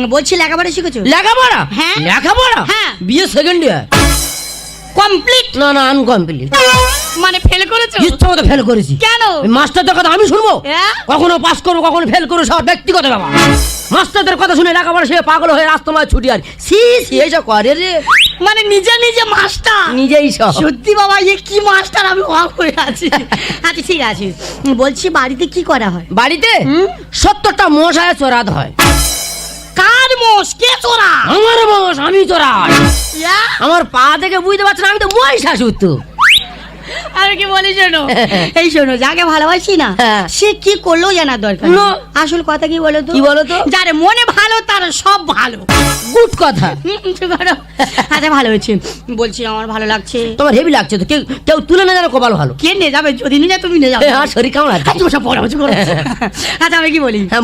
বলছি লেখাপড়া শিখেছো? লেখাপড়া? হ্যাঁ। লেখাপড়া? হ্যাঁ। বিয়ে সেকেন্ড ইয়ার। কমপ্লিট? না না, আনকমপ্লিট। মানে ফেল করেছো? ইচ্ছা মতো ফেল করেছি। কেন? মাস্টারদের কথা আমি শুনবো? হ্যাঁ? কখনো পাস করবো, কখনো ফেল করবো, সব ব্যক্তিগত ব্যাপার। মাস্টারদের কথা শুনে লেখাপড়া সে পাগল হয়ে রাস্তায় ছুটি আর সি সি এইসব করে রে। মানে নিজে নিজে মাস্টার? নিজেই সব। সত্যি বাবা, এ কি মাস্টার, আমি অবাক হয়ে আছি। আচ্ছা ঠিক আছে, বলছি বাড়িতে কি করা হয়? বাড়িতে 70টা মশায় চোরাত হয়। কার মোষ? কে চোরা? আমার মোষ, আমি চোরাই। ইয়া? আমার পা দেখে বুঝতে পারছো না, আমি তো মহিষাসুর তো। আমি কি বলি শোনো, এই শোনো, যাকে ভালোবাসি না হ্যাঁ। সে কি করলেও জানার দরকার না। আসল কথা কি বলো তো? কি বলো তো? যার মনে ভালো তার সব ভালো। গুড কথা। চুপ করো। আচ্ছা ভালো হয়েছে, বলছি আমার ভালো লাগছে। তোমার হেভি লাগছে তো, কেউ কেউ তুলে না জানো কপাল ভালো। কে নিয়ে যাবে? যদি নিয়ে যায় তুমি নিয়ে যাবে। হ্যাঁ, শরীর কেমন আছে? আচ্ছা, সব পড়া হচ্ছে। আচ্ছা আমি কি বলি, হ্যাঁ।